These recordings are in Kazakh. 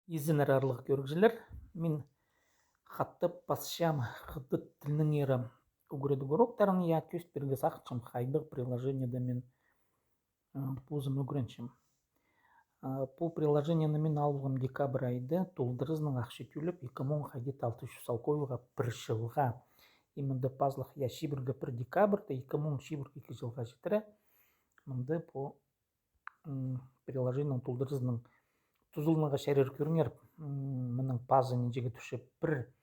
Изін арарлық көргізілер. Мен хатты пасшам хыдды тілінің ері угреду уроктарын я көст берге сақчым хайдық приложениеда мен пузым угренчим. Бұл приложениені мен алғым декабрь айды толдырызның ақшы төліп 2006 салкойға бір жылға. Именно пазлық я шибірге бір декабрьда 2002 жылға жетірі. Мұнды бұл приложениенің толдырызның тузылныға шәрер көрінер. Мұның пазының жегі түшіп бір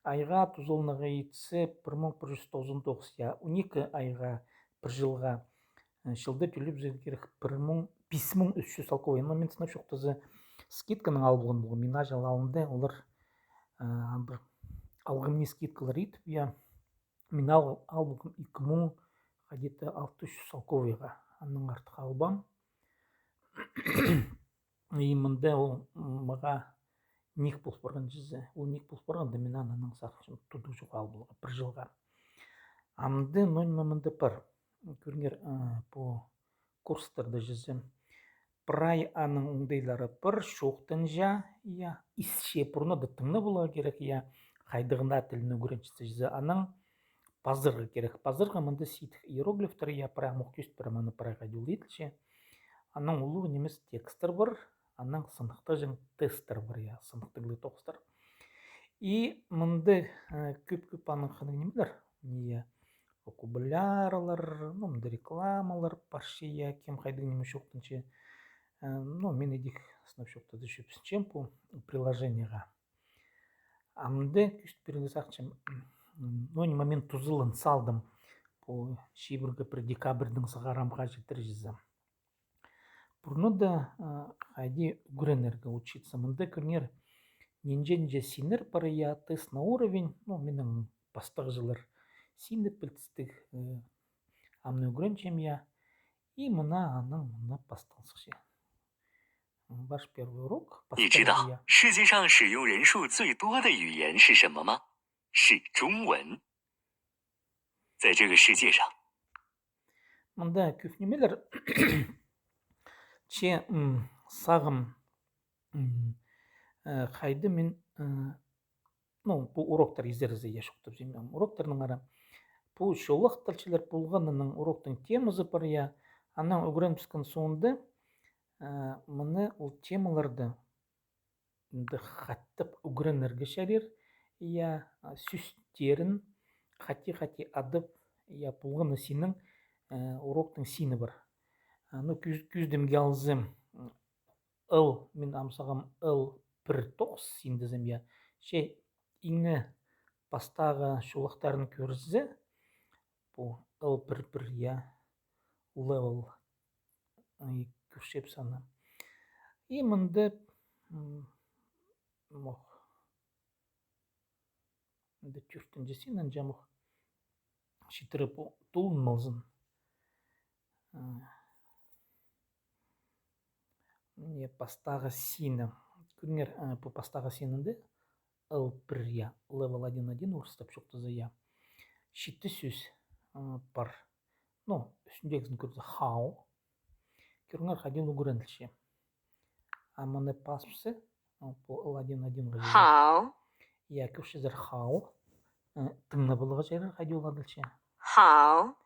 айға тузылныға етсі 1199 я 12 айға бір жылға шылды төліп керек 5300 салковый. Но мен сынап шоқтызы скидканың албылығын бұғы. Мен ажал алынды, олар алғымне скидкалар етіп, я мен албылығым 2000 қадеті 600 салковыйға. Анның артық албам. И мында ол маға ник болып барған жүзі. Ол ник болып барғанда мен ананың сақшым туды жоқ албылығы бір жылға. Амды нойма мында бар. Көріңер по курстарды жүзі. Прай аның оңдайлары бір шоқтын жа, я исше бұрны дұттыңны болуға керек, я қайдығына тіліні көреншісі жүзі. Аның пазырғы керек. Пазырғы мында сейтік иероглифтары, я прай мұқтест бір маны прайға дел етілше. Аның ұлығы немес текстер бар. Аның сынықты жың тестер бар, я сынықтығылы тоқыстар. И мұнды көп-көп аның қының немелер? Не вокабулярлар, мұнды рекламалар, парши, я кем қайдың неме шоқтынше. Мен едік сынап шоқтады шөпсінчем по приложенияға. Амды күшт беріңгі сақчым. Не момент тузылын салдым по шибіргі бір декабрьдің сығарамға жетір жызы. Бұрны да қайди үгіренерге учиться. Мында көрінер ненже синер пары я тест на уровень. Менің бастығы жылар синіп білтістік амны үгіренчем я. И мұна аның мұна бастығынсықше. Ваш первый урок. 你知道世界上使用人数最多的语言是什么吗？是中文。在这个世界上， мұнда көп немелер че сағым қайды мен бұл уроктар езерізі ешоқтып землям. Уроктарының ара бұл шолық тілшілер болғанының уроктың темызы бар я. Аның үгірен піскен соңында мұны ол темаларды қаттып үгіренерге шәрер. Я сүстерін қати адып я болғаны сенің уроктың сені бар. Күздімге алзым ұл, мен амсағам ұл бір тоқс сендізім я. Ше иңі бастағы шолықтарын көрізі бұл ұл бір я level көршеп саны. И мұнды мұқ түрттін жесенін жамық шетірі бұл тұлын малзын. Пастағы сені. Көріңер бұл пастағы сенінде ұл1 я level 1.1 ұрыстап шоқтызы я. Шетті сөз бар. Үстіндегізін көрді how. Көріңер қаден үгіренділше. Аманы паспысы бұл ұл1.1 ғажыр. how Я көшізір how. Тыңны болығы жайыр қайды оладылше. how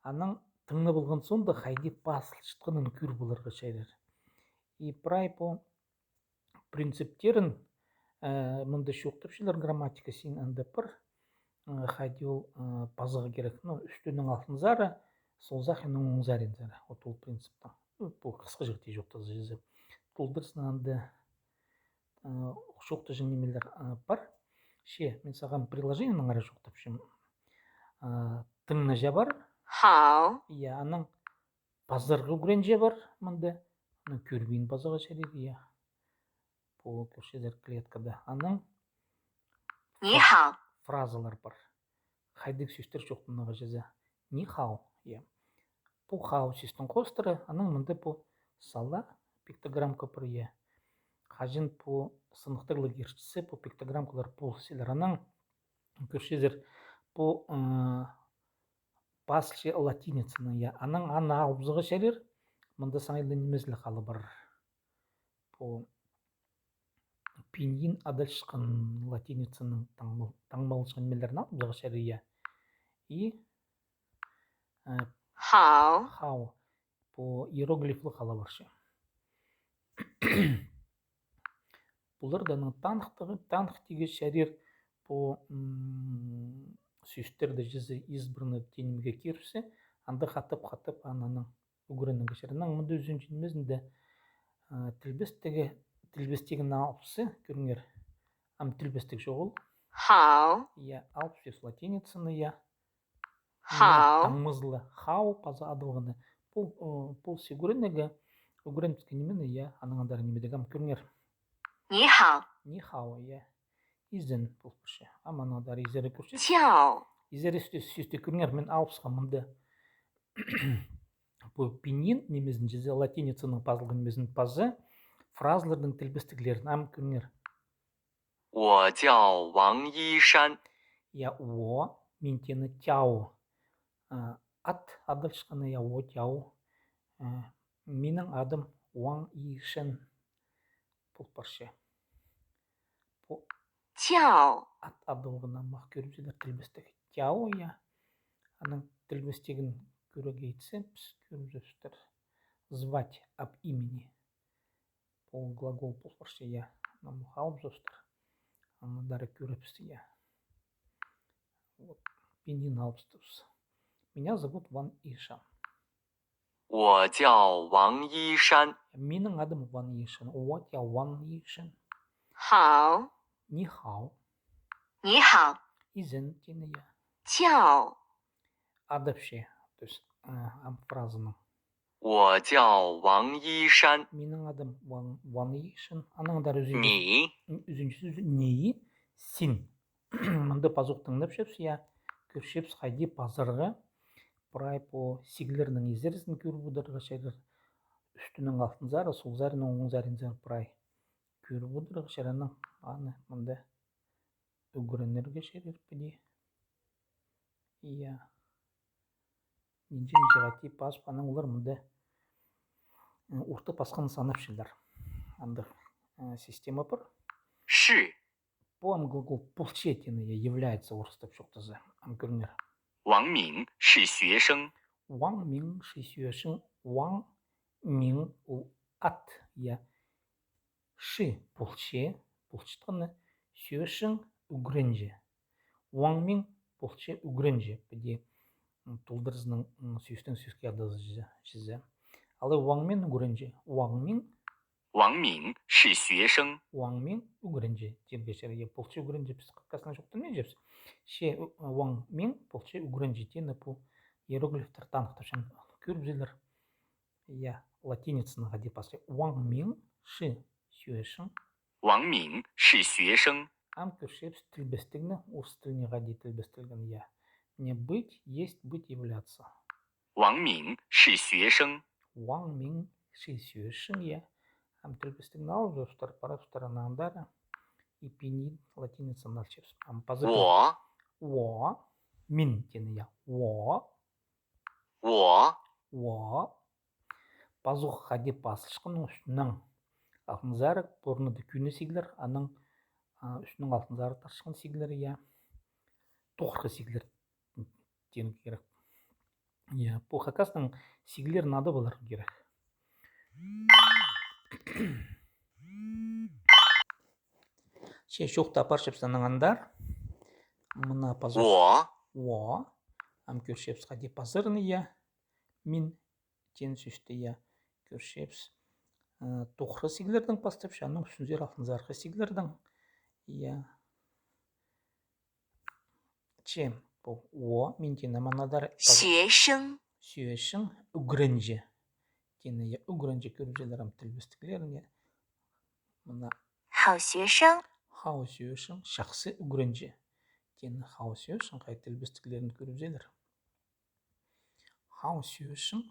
Аның тыңны болған сонда қайды басыл шытқының көр болырға жайыр. И прай по принциптерін мұнда шоқтыпшылар грамматика сен әнді бір қайды ол базығы керек. Үстінің алтын зары, сол зақының оң зарен зары. Ол принциптан. Бұл қысқы жігіте жоқты жызы. Толдырсына әнді шоқты жынемелер бар. Мен саған приложениенің ара жоқтыпшым. Тыңны жа бар. how Я аның базырғы үгірен жа бар. Мұнда көрбейін базыға шәрек. Я бұл көршезер клеткада. Аның 你好 фразалар бар. Қайдық сөстер жоқтынаға жаза. Ни хау. Бұл хау сөстің қостыры. Аның мұнда бұл сала пиктограммка бір я. Қажын бұл сынықтығылы кершісі бұл пиктограммкалар бұл селер. Аның көршезер бұл басылшы латиницыны я. Аның ана албызығы шәрер. Мұнда саңайлы немезлі қалы бар. Бұл пинyin адалшқан латиницаның таңмалышқан мелдерін алып жағышар ия. И 好， хау по иероглифлы қала баршы. Бұлар даның танық тегі шәрер по сүйістерді жізі избірні тенімге керіпсе, анда қатып ананың үгірінің кешерінің мұнда өзін жинмезінде тілбестегі алпысы көріңер. Ам тілбестік жоғыл. 好， Я алпсес латиницаны я. 好， Таңмызлы хау паза адылғыны. Бұл сигуренеге үгірінтіске немені я аныңандар немедегі көріңер. 你好， Ни хау я. Изен бұл күші. Аманыңандар изері көрші. 叫， Изері сүсті көріңер мен алпсыға мұнды. Бұл пинyin немезін жезе латиницаның пазылғы немезін пазы фразалардың тілбестіглерін ам көріңер. 我叫王一山。 Я о, мен тені тяу. Ат адылшқаны я о тяу. Менің адым Уаң Ишен. Бұл паршы. 叫， Ат адылғына мақ көрімселер тілбестігі. Тяу я. Аның тілбестігін көреге етсе, біз көрімзөстер. Звать об имени. Бұл глагол бұл паршы я. Намухалып зөстер. Анадары көріпсі я. Вот. Пинyin алпстыз. Меня зовут Ван Ишан. 我叫王一山。 Менің адым Ван Ишан. Вот я Ван Ишан. 好， Ни хау. 你好， Изен тені я. 叫， Адапше. То есть фразаның. 我叫王一山。 Менің адым Ван Ишан. Анаңдар你 үзінчісі неyi? Син. Мұнда пазуқтың напшепсі я. Көршепс қайди пазарға. Бұрай по сиглерінің езерісін көріп бұдырға шайыр. Үстінің алтын зары, сол зарының оң зарын зар бұрай. Көріп бұдырға шайырының аны мұнда үгірінерге шайыр піде. Ия. Нинжен жағати пас паның олар мұнда урты пасқан санапшылдар. Андық система бір. 是 По глагол полчетины является орыстап шоқтызы. Көрінер. 王敏是学生。 Ваң Мин ши сюешің. Ваң Мин ол ат. Я. Ши полче. Полчетқаны. Сюешің үгірінже. Ваң Мин полче үгірінже. Педе толдырызының сүйістің сүйіске адызы жізі. Алы Ваң Мин үгірінже. Ваң Мин 王敏是学生。 Ваң Мин үгірінже. Тергешер. Я полче үгірінже. Біз қаққасына жоқтың не жепсі? Ше Ваң Мин полче үгірінже. Тені бұл иероглифтер танықтышын көрбізелер. Я латиницаны ғади пасы. Ваң Мин ши сюешің. 王敏是学生。 Ам көршепс тілбестігіні, орыс тіліне ғади тілбестігін я. Не быть, есть, быть, являться. 王敏是学生。 Ваң Мин ши сюешің я. Ам тілбестігін алып, жөстер пара ұстаранандары. И пинyin латиницаны алчепс. Ам пазы. 我 Мин тені я. 我 Пазух хади пасышқының үстінің алтын зары бұрныды күні сиглер, аның үстінің алтын зары таршықын сиглер, я. Тоқырқы сиглер тені керек. Я, бұл хакасының сиглер нады болар керек. Ше шоқта паршепсаның андар. Мұна пазух. 我 Ам көршепс хади пазырны я. Мин тен сүсті я. Көршепс тоқырқы сиглердің пастапшы, аның үстінзер алтын зарқы сиглердің. Я. Че, бұл о, мен тені манадар. 学生， Сүйешің үгірінже. Тені я үгірінже көріпжелерім тілбістіклерін я. Мұна 好学生， хау сүйешің шақсы үгірінже. Тені хау сүйешің қай тілбістіклерін көріпжелер. Хау сүйешің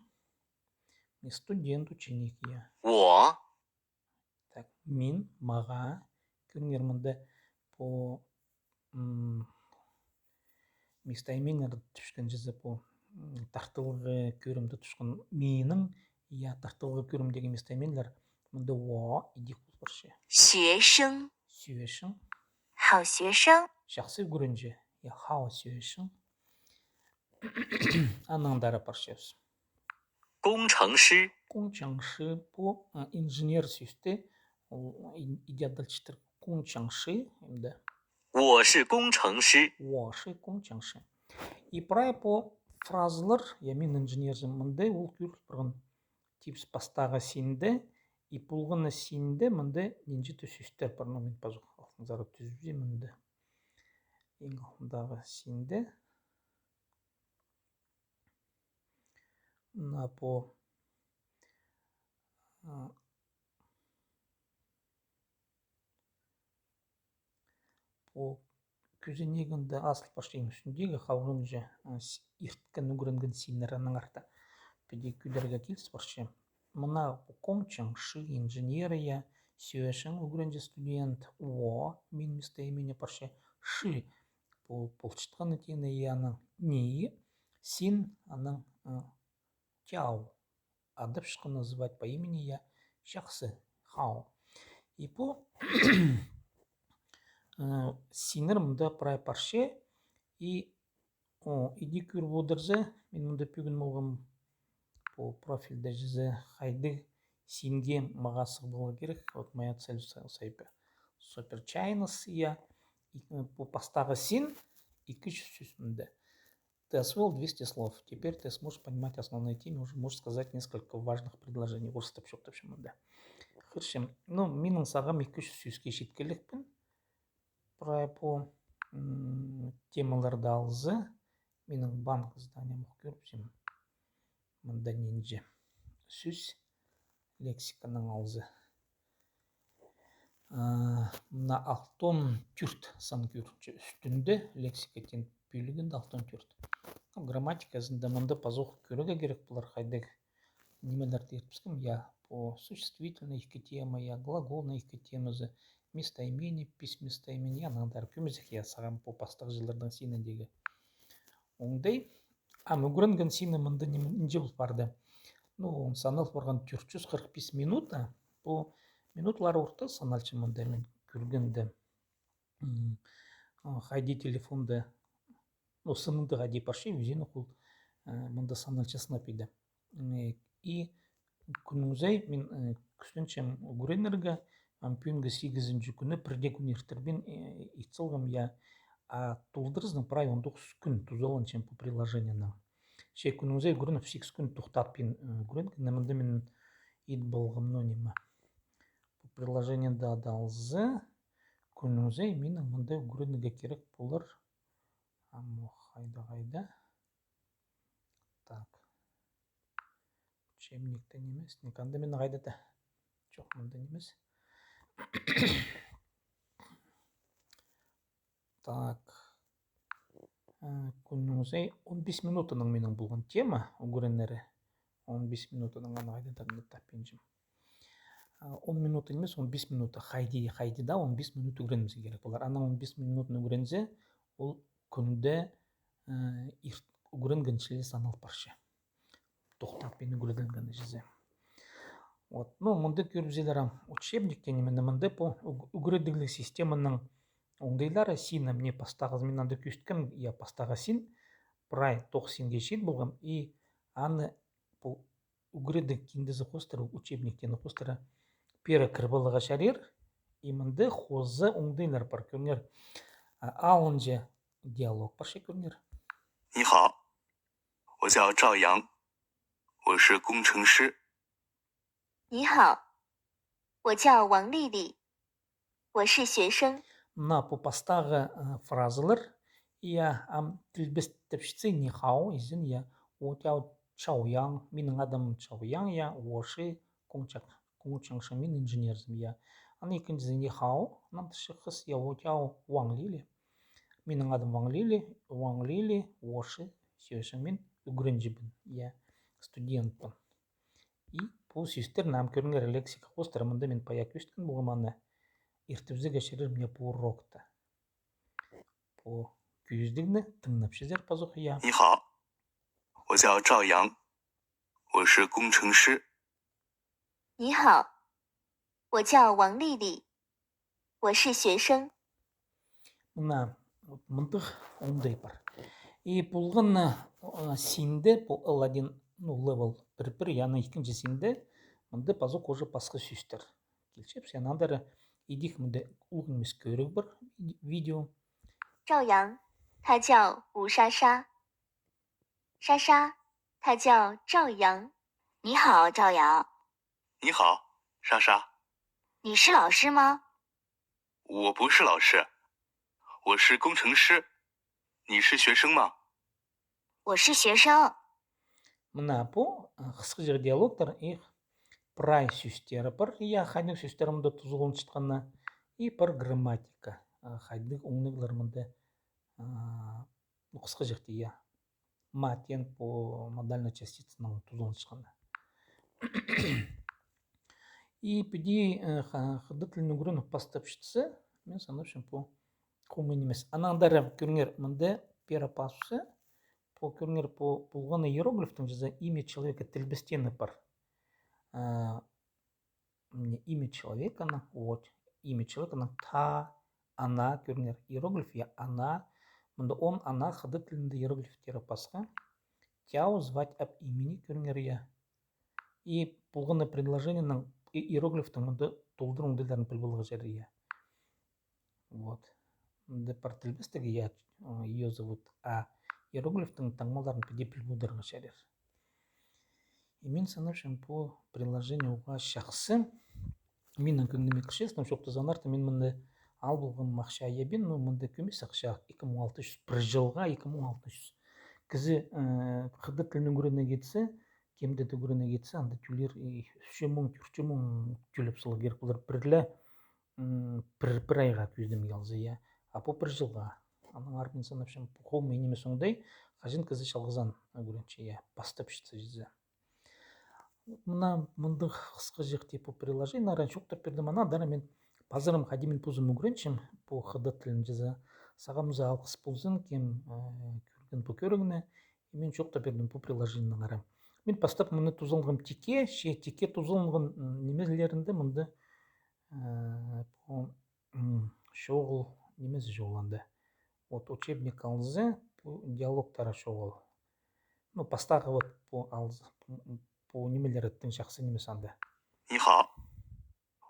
мен студент ученик я. 我 Так, мен маға көріңер мұнда по местоименияларды түшкен жізі по тақтылығы көрімді түшкен менің я тақтылығы көрім деген местоимениялар мұнда о идек болыршы. 学生，学生好学生， жақсы көрінже я хау 学生анаңдары паршевс 工程师， 工程师 bu инженер сөзде идеалдалчтыр 工程师 енді 我是工程师。 我是工程师 и прай по фразалар я мен инженермін мындай ол күріш бұрын типс бастағы синде и пулғыны синде мындай ненжеті сөздер бар но мен пазық алтынзары түзбе мынды ең алдындағы синде мына по көзенегінді асыл паштың үстіндегі қалғын же ирткен үгірінген синерінің арты педе күдерге келіс баршы мына комчаңшы инженерия сөшің үгірінже студент о мен местоимение паршы ши полчытқан етені яның неи син аның тяу адып шықы называть по имени я жақсы хау и по синер мұнда прай парше и иди күр бодырзы мен мұнда пүгін болғым по профильде жүзі қайды синге мағасы болу керек вот моя цель сайпы супер чайнос я по постағы син и күш сөз мұнда ты освоил 200 слов теперь ты сможешь понимать основные темы уже можешь сказать несколько важных предложений орыстап шоқтап мұнда хыршым ну менің сағам 200 сөзге жеткілікпін прай по темаларды алзы менің банк зданием көріпсем мында ненже сөз лексиканың алзы мына алтон түрт сан көрінше үстінде лексика тен бөлігінде алтон түрт грамматикасында мында пазоқ көреге керек бұлар қайдегі немелерді ертпістім я по существительной екі тема я глаголной екі темазы местоимение пис местоимение анаңдар көмезек я саған по пастық жылдардың сенедегі оңдай мүгірінген сені мында ненже бұл барды ну санал барған 445 минута по минутлар орта саналчы мында мен көргенді хайди телефонды ну сыныңды хайди парши өзені құл мында саналчы сынап еді и күніңізей мен күстеншем гуренерге ампюнгі 8-ші күні бірде күн ертірбен итсылғым я толдырызның прай 19 күн тузаланчем по приложениянан ше күніңізей гуренов 8 күн тоқтаппен гуренгі немінде мен ит болғым но нема по приложенияда адалзы күніңізей менің мындай гуренге керек болар қайда так учебниктен емес никанда мен қайдада жоқ мында емес так күніңізей 15 минутының менің болған тема үгірінері 15 минутының ана қайдада таппенжім 10 минут емес 15 минуты хайдида 15 минут үгірініміз керек болар ана 15 минутын үгірінзе ол күнде үгіренгеншілі санал паршы тоқтап бені үгірінгені жүзі вот ну мұнда көріпзелерім учебникте немені мұнда по үгіредіглік системаның оңдайлары сина мне пастағы мен анда көсткім я пастағы син прай 90-ге шет болғым и аны по үгіредік кендізі қостыры учебниктені қостыры пері кірбалыға шарер и мұнда хозы оңдайлар бар көрінер алынже диалог паршы көрінер 你好，我叫赵阳，我是工程师。 你好，我叫王丽丽，我是学生。 мына по пастағы фразалар я тілбіс тіпшіце не хау изін я о тяу чауяң менің адамым чауяң я ошы工程师мен инженерзім я аны екіншісі не хау нантышы қыз я о тяу ваң лили менің адым ваң лили ошы сөшің мен үгіренжібін я студентпін и бұл сөздер нам көрінгер лексика қостырымында мен паяк өсткен болғыманы ертіпзі кәшірір мне по урокта по көздігіні тыңнап шезер пазық я 你好，我叫赵阳，我是工程师。 你好，我叫王丽丽，我是学生。 Мына мындық ондай бар. И бұлғын синде бұл Аладдин level 1 яны екінші синде мынды пазық уже басқа сөздер. Келшеп, сен андары идих мынды ұлғын емес көрік бір видео. 赵阳，他叫吴莎莎。莎莎，他叫赵阳。你好，赵阳。你好，莎莎。你是老师吗？我不是老师，我是工程师。你是学生吗？我是学生。 Мына бұл қысқы жер диалогтар их прай сөздері бар. Я хайдың сөздерімді тұзылын шытқанна и бар грамматика. Хайдың оңнығыларымды қысқы жерде я матен по модальной частицының тұзылын шытқанна. И пиди хыды тілінің көрін бастап шытсы, мен санапшым по қомын емес. Анандары көріңер мынды перапасусы, по көріңер по бұлғаны иероглифтің жаза имя человека тілбістені бар. Имя человека, вот, имя человека, та, она, көріңер, иероглиф, я, она, мында он, она, хыды тілінде иероглифтері пасқа. Тяу звать об имени, көріңер, я. И бұлғаны предложениенің иероглифтің мында толдырың ділдерін пілбілгі жәрі, я. Вот. Мында бар тілбістігі, я, ее зовут А. Иероглифтің таңмаларын пиде пілбудырғы жәрі. И мен санапшым по приложению уға шақсы. Менің күндіме кішесінің шоқты занарты мен мында ал болған мақша ебен, но мында көмес ақша 2600 бір жылға 2600. Кізі қыды тілінің көріне кетсе, кемді де көріне кетсе, анда түлер 3,000 түліп сылы керек болар бірлі бір айға көздім елзі, я. А по бір жылға. Аның арбын санапшым қол менеме соңдай, қажын кізі шалғызан көрінше, я, бастап шытсы жызы. Мына мынды қысқы жеқте по приложение, наран шоқтар пердім ана, дара мен пазарым қадемен позым үгіреншім по қыды тілін жызы. Сағамызы алқыс болсын, кем көрген по көрігіне, мен шоқтар пердім по приложениенің арам. Мен бастап мұны тұзылғым теке, теке тұзылғын немезілерінде мұнды шоғыл, немезі жоғыланды. Вот учебник алзы, диалогтара шоғыл. Ну, пастағы вот по алзы, по немелер еттің шақсы немес анда. 你好，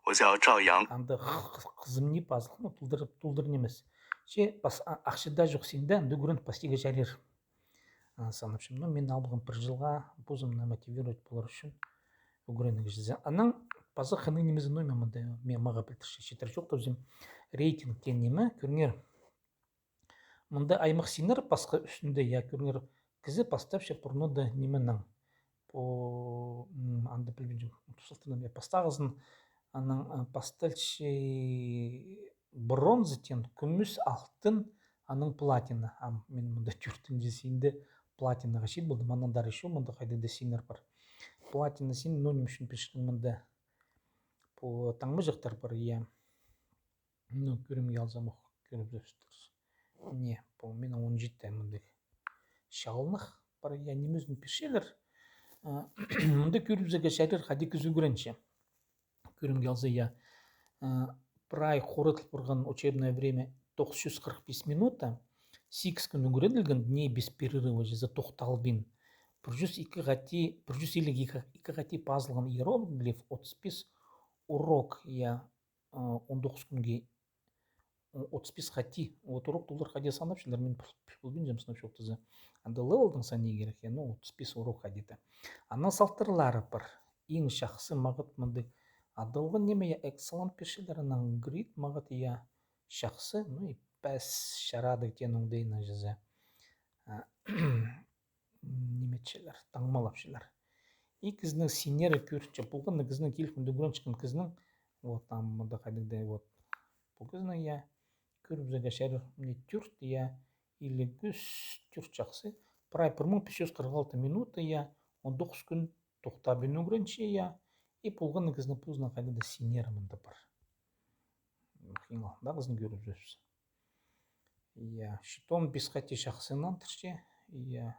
我叫赵阳。 Анда қызым не пазыл, ну, тұлдыр немес. Ақшыда жоқ сенде, анда көрін пастиға жарер. Санапшым, ну, мен албығым бір жылға бұзымына мотивировать болар үшін өгіренігі жызы. Аның пазы қының немезі нойма мұнда мен маға білтірші. Шетір жоқ та өзім рейтингтен немі көріңер. Мұнда аймақ сенер пасқа үстінде, я көріңер кізі пастапшы пұрноды неменің. По анда білбен тұсылтыным, я пастағызын аның пастальшы бронзы тен, күміс алтын, аның платина. Мен мұнда түртін жесейінде платинаға шейд болдым. Анандар еще мұнда қайды да сенер бар. Платина сен ноним үшін пешкін мұнда по таңмы жақтар бар, я. Ну, көрім ялзам оқ, көріп жөстіріз. Не, по мен 17 мұнда шалынық бар, я немездің пешелер. Мұнда көріп зәге шәрер қады күзі көренші. Көрім ялзы, я. Прай қорытыл бұрған учебное время 945 минута. 8 күні көреділген дней без перерыва жезі тоқталбин. 102 ғати пазылған иероглиф 35 урок, я, 19 күнге 35 ғати. Вот урок доллар қадия санапшылар, мен пүлбін жем санап шоқтызы. Анда левелдің сәне керек, я, ну, 35 урок қадеті. Ана салттырлары бар. Ең шақсы мағыт мұнды адылғы неме, я, экселант пешелерінің грид мағыт, я, шақсы, ну, и пәс шарады кен оңдайына жызы. Неметшелер, таңмалапшылар. И кізінің сенері көрінше, бұлғаны кізінің келкімді көрін шықын кізінің, вот, там, мұнда қайдыгда, вот, бұл кізінің, я, көріп зәге шәрі, мне түрт, я, или күз түрт жақсы. Прай 1546 минуты, я, 19 күн тоқтабын өгірінше, я, и бұлғаны кізінің пұзына қайдыгда сенері мұнда бар. Да, кізінің көріп жүрсіз. Я, шитон без қати шақсынан түрше, я,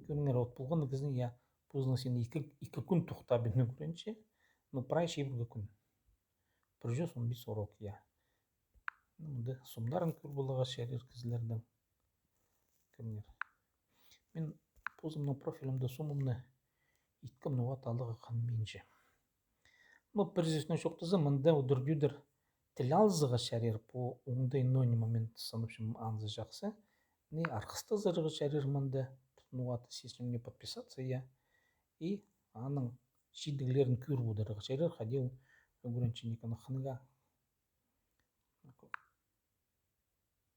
көріңер, от бұлғаны кізінің, я, пұзына сені 2 күн тоқтабын өгірінше, но прай шей біргі күн. 115 урок, я. мындай сумдарын көр булага шерир кизлердин. Кимдер? Мен позымның профилімді сумымны иткімні ваталығы қанменше. Ну, прежде шоқтызы мында удырдюдер тіл алзыға шәрер по оңдай нони момент саныпшым анзы жақсы. Не арқысты зырғы шәрер мында тұтынуаты сесім не подписаться я. И аның шидіглерін көр будырғы шәрер қадел өгіренченекіні қыныға.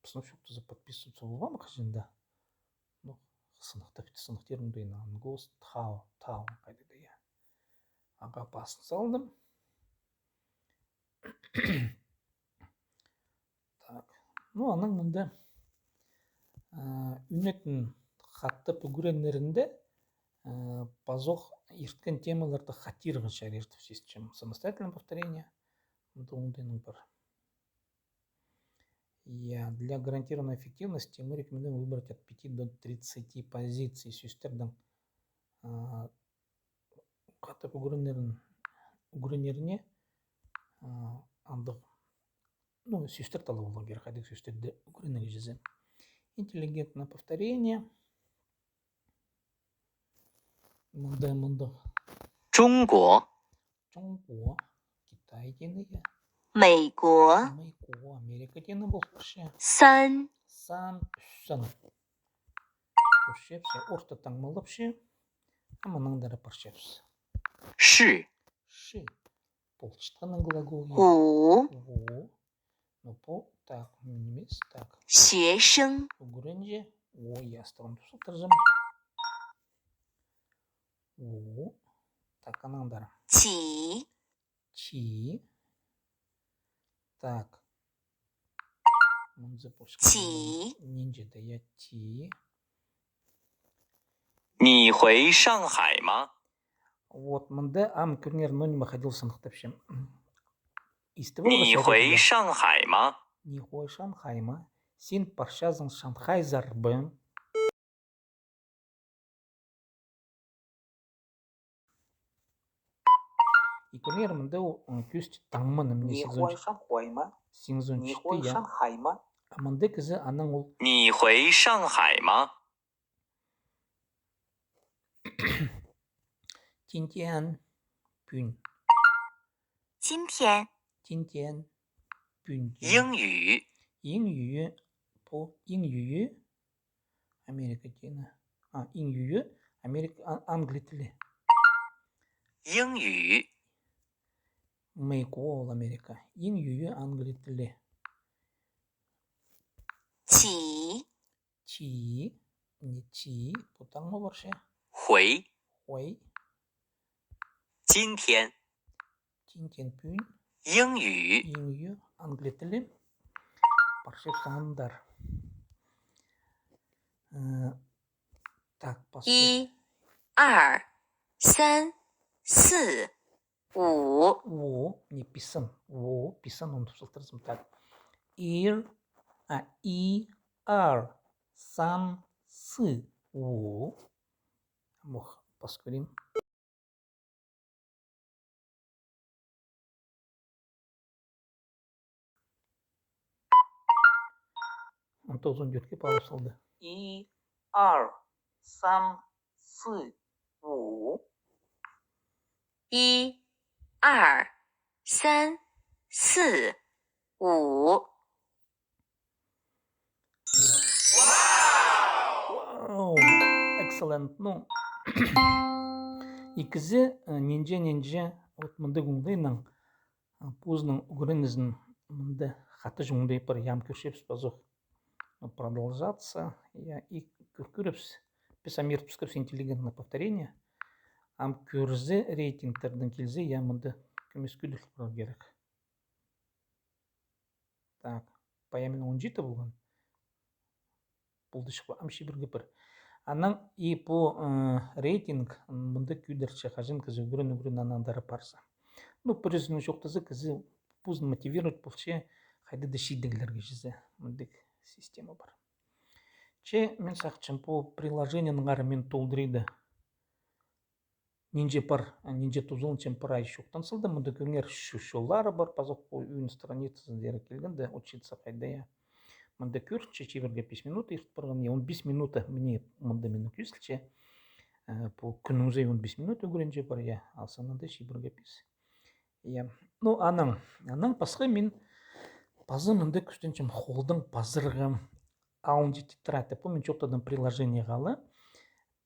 Пысынып шоқтызы подписываться болғамы қажында? Ну, сынықтер ангост, тау қайдады я. Аға басын салдым. Так. Ну, аның мында үнетін қатты пүгіренлерінде базоқ ерткен темаларды хатирғы шәрерді систем. Самостоятельное повторение. Для гарантированной эффективности мы рекомендуем выбрать от 5 до 30 позиций сүйістердің қатты пүгіренлеріне андық сүйістер талы болу керек, қайдық сүйістерді үгіренеге жезе. Интеллигентное повторение. Мында. 中国 Китай дені я. 美国 Америка дені бұл көрше. 3 Сан үссаны. Көршепсе, орта таңмалыпше. Аманыңдары паршепсі. 是 Полчытқаның глагол. 5 Ну, по, так, немес, так. 学生 Үгіренже, ястығын тұсыл тұржым. Так, анаңдары. 起 Так. Чи. Нинджада я чи. 你回上海吗？ Вот, мында ам көрнер нонима ходил сынықтапшым. 你回上海吗？ Не хой Шанхай ма? Сен паршазың Шанхай зарбы. И көрнер мында күсті таңмыным не Нихуай Шанхай ма? сиңзон Нихуай чықты я. Шанхай ма? А мында кізі аның ол 你回上海吗？ тинтен пүн. 今天 тинтен пүн. 英语 英语 по 英语 Америка тені.英语 Америка Англия тілі. 英语 美国 ол Америка. 英语 Англия тілі. 起 Чи не чи потаң ма баршы? 回 Ой 今天 тинтен пүн. 英语 英语 Англия тілі. Баршы саңындар. Так, пасы. 1 2 3 4 5 Во, не писан. Во, писан он тұсылтырсым. Так. Ir, I, R, сан, сы. Во. Мох, паскурим. Он тоғыз 14-ке палып салды. И, ар, сан, сы, у. 1 2 3 4 5 Вау! Excellent. Ну, икізі ненже от мында күңдейнің позның үгірінізін мында хаты жүңдей бір ям көршепс базық продолжаться. И көркөрепс. Песамир пускапс интеллигентное повторение. Ам көрзі рейтингтердің келзе я мында көмес күділ құрал керек. Так, паямын 17 болған. Болды шықпа, амши бірге бір. Аның и по рейтинг мында күдірші қажын кізі үгірін анандары парса. Ну, përөсінің жоқтызы кізі позын мотивировать болшы қайды да шидігілерге жізі. Мындық система бар. Че мен сақчым по приложениенің ары мен толдырейді. нинже пар, нинже тузун чем пара еще танцылды, мында көңер шушулары бар, пазок үйін страницасын дері келгенде, учиться қайда я. Мында көр, чечеверге 5 минут ертіп барған, 15 минуты мне мында мені күсілче, по күніңзе 15 минут өгіренже бар, я, алсанады шибірге пес. Я, ну, аның пасқы мен пазы мында күстенчем холдың пазырғым алынжы тетрадь, мен жоқтадан приложение қалы,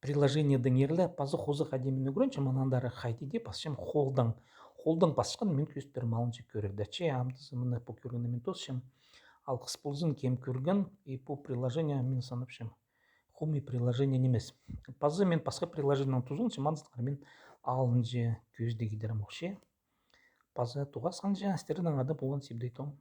приложениеден ерлі пазы хозы қадемін өгіренче, манандары қайтеде пасшым холдың пасқын мен көстер малынжы көрерді. Че, амдызы мына по көргені мен тосшым, ал қыспылзын кем көрген, и по приложение мен саныпшым. Хуми приложение немес. Пазы мен пасқы приложениянан тузылын, мандыздығыр мен алынжы көзді кедерім оқшы. Пазы туға санжы астердің ады болған себдейтон.